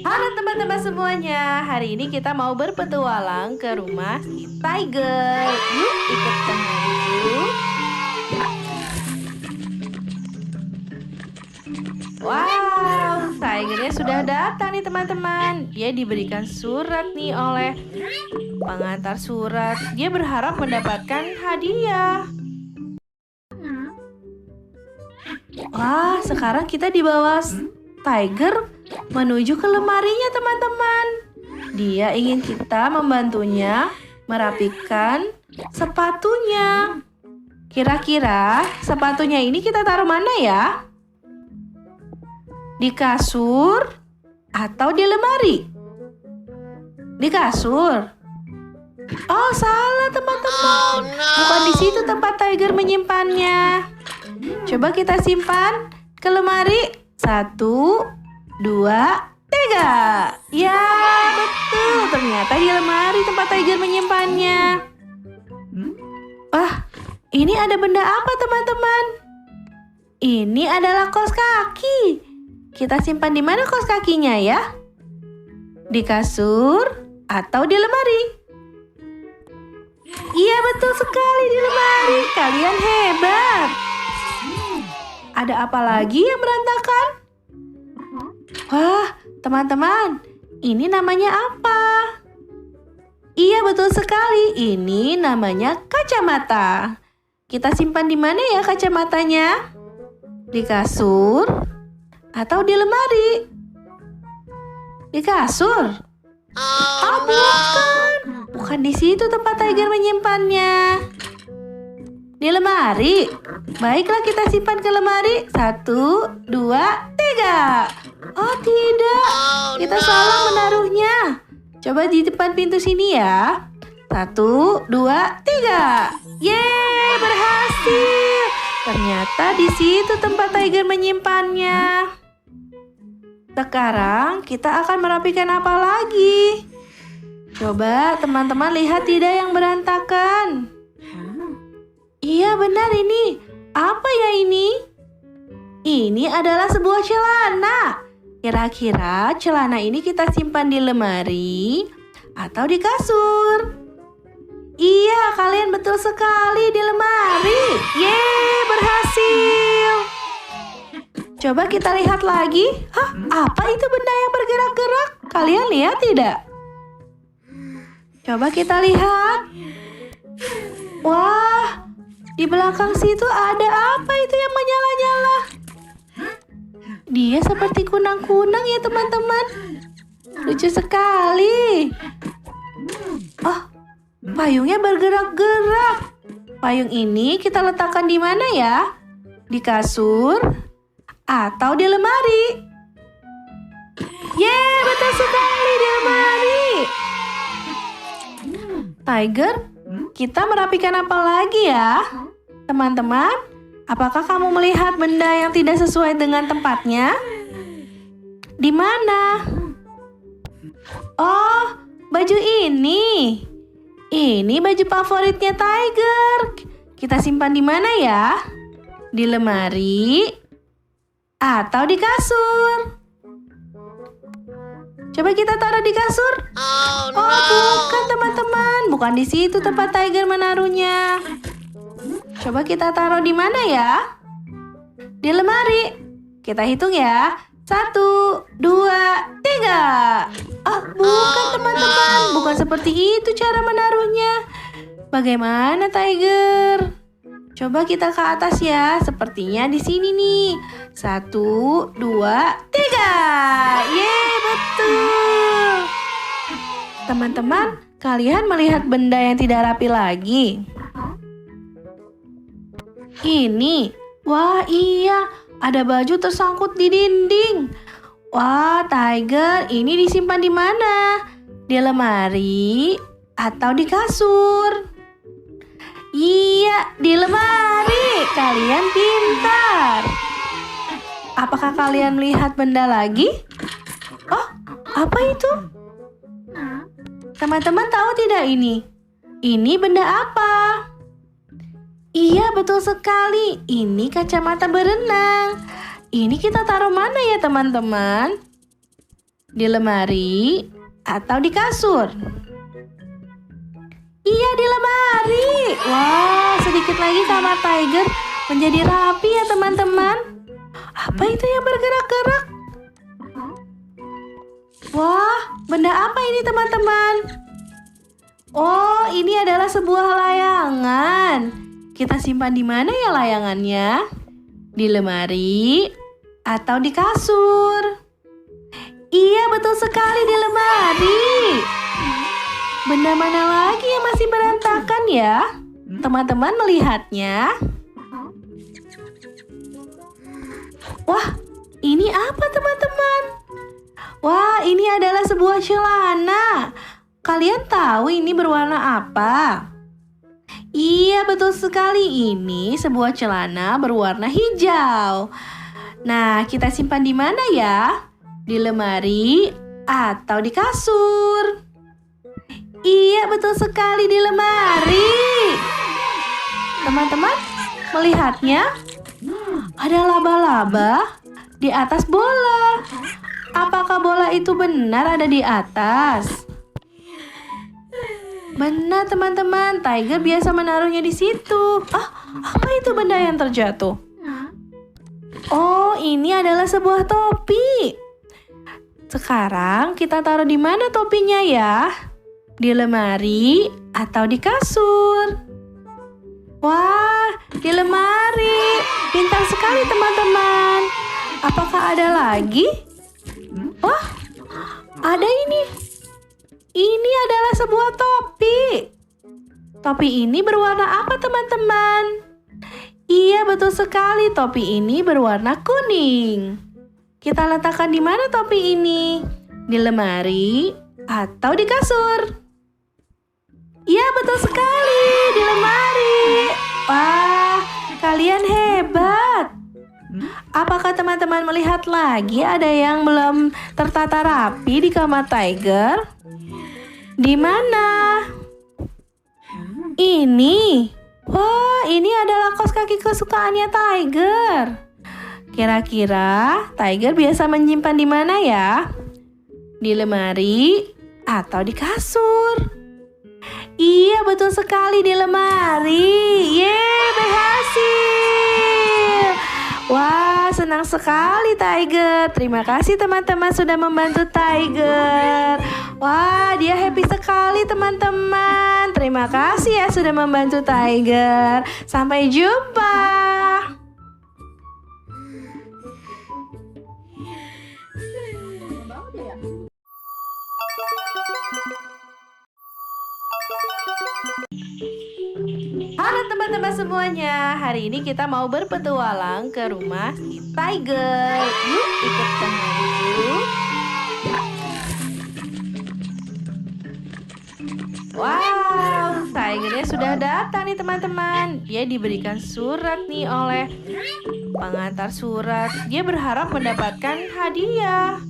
Halo teman-teman semuanya, hari ini kita mau berpetualang ke rumah si Tiger. Yuk ikut denganku. Wow, Tigernya sudah datang nih teman-teman. Dia diberikan surat nih oleh pengantar surat. Dia berharap mendapatkan hadiah. Wah, sekarang kita dibawa Tiger menuju ke lemarinya teman-teman. Dia ingin kita membantunya merapikan sepatunya. Kira-kira sepatunya ini kita taruh mana ya? Di kasur atau di lemari? Di kasur. Oh, salah teman-teman. Bukan di situ tempat Tiger menyimpannya. Coba kita simpan ke lemari. 1, 2, 3. Ya, betul. Ternyata di lemari tempat Tiger menyimpannya. Wah, ini ada benda apa teman-teman? Ini adalah kaos kaki. Kita simpan di mana kaos kakinya ya? Di kasur atau di lemari? Iya, betul sekali, di lemari. Kalian hebat. Ada apa lagi yang berantakan? Wah, teman-teman, ini namanya apa? Iya, betul sekali. Ini namanya kacamata. Kita simpan di mana ya kacamatanya? Di kasur atau di lemari? Di kasur. Oh, bukan. Bukan di situ tempat Tiger menyimpannya. Di lemari. Baiklah, kita simpan ke lemari. 1, 2, 3. Oh, tidak. Kita salah menaruhnya. Coba di depan pintu sini ya. 1, 2, 3. Yeay, berhasil. Ternyata di situ tempat Tiger menyimpannya. Sekarang kita akan merapikan apa lagi? Coba teman-teman lihat tidak yang berantakan. Iya, benar ini. Apa ya ini? Ini adalah sebuah celana. Kira-kira celana ini kita simpan di lemari atau di kasur? Iya, kalian betul sekali, di lemari. Yeay, berhasil. Coba kita lihat lagi. Hah, apa itu benda yang bergerak-gerak? Kalian lihat tidak? Coba kita lihat. Wah, di belakang situ ada apa itu yang menyala-nyala? Dia seperti kunang-kunang ya teman-teman. Lucu sekali. Oh, payungnya bergerak-gerak. Payung ini kita letakkan di mana ya? Di kasur atau di lemari? Yeay, betul sekali, di lemari. Tiger, kita merapikan apa lagi ya? Teman-teman, apakah kamu melihat benda yang tidak sesuai dengan tempatnya? Di mana? Oh, baju ini. Ini baju favoritnya Tiger. Kita simpan di mana ya? Di lemari atau di kasur? Coba kita taruh di kasur. Oh, bukan teman-teman. Bukan di situ tempat Tiger menaruhnya. Coba kita taruh di mana ya? Di lemari. Kita hitung ya. 1, 2, 3. Oh, bukan teman-teman. Bukan seperti itu cara menaruhnya. Bagaimana Tiger? Coba kita ke atas ya. Sepertinya di sini nih. 1, 2, 3. Yeay, betul. Teman-teman, kalian melihat benda yang tidak rapi lagi? Ini. Wah, iya. Ada baju tersangkut di dinding. Wah, Tiger, ini disimpan di mana? Di lemari atau di kasur? Iya, di lemari. Kalian pintar. Apakah kalian melihat benda lagi? Oh, apa itu? Teman-teman tahu tidak ini? Ini benda apa? Iya, betul sekali. Ini kacamata berenang. Ini kita taruh mana ya teman-teman? Di lemari atau di kasur? Iya, di lemari. Wah, sedikit lagi kamar Tiger menjadi rapi ya teman-teman. Apa itu yang bergerak-gerak? Wah, benda apa ini teman-teman? Oh, ini adalah sebuah layangan. Kita simpan di mana ya layangannya? Di lemari atau di kasur? Iya, betul sekali di lemari. Benda mana lagi yang masih berantakan ya? Teman-teman melihatnya? Wah, ini apa teman-teman? Wah, ini adalah sebuah celana. Kalian tahu ini berwarna apa? Iya, betul sekali. Ini sebuah celana berwarna hijau. Nah, kita simpan di mana ya? Di lemari atau di kasur? Iya, betul sekali di lemari. Teman-teman, melihatnya? Ada laba-laba di atas bola. Apakah bola itu benar ada di atas? Benar teman-teman, Tiger biasa menaruhnya di situ. Ah, apa itu benda yang terjatuh? Oh, ini adalah sebuah topi. Sekarang kita taruh di mana topinya ya? Di lemari atau di kasur? Wah, di lemari. Pintar sekali teman-teman. Apakah ada lagi? Wah, ada ini. Ini adalah sebuah topi. Topi ini berwarna apa teman-teman? Iya, betul sekali. Topi ini berwarna kuning. Kita letakkan di mana topi ini? Di lemari atau di kasur? Iya, betul sekali. Di lemari. Wah, kalian hebat. Apakah teman-teman melihat lagi ada yang belum tertata rapi di kamar Tiger? Di mana? Ini. Wah, ini adalah kaos kaki kesukaannya Tiger. Kira-kira Tiger biasa menyimpan di mana ya? Di lemari atau di kasur? Iya, betul sekali di lemari. Yeay, berhasil. Wah, senang sekali Tiger. Terima kasih teman-teman sudah membantu Tiger. Wah, dia happy sekali teman-teman. Terima kasih ya sudah membantu Tiger. Sampai jumpa. Halo teman-teman semuanya, hari ini kita mau berpetualang ke rumah si Tiger. Yuk ikut temanku. Wow, Tigernya sudah datang nih teman-teman. Dia diberikan surat nih oleh pengantar surat. Dia berharap mendapatkan hadiah.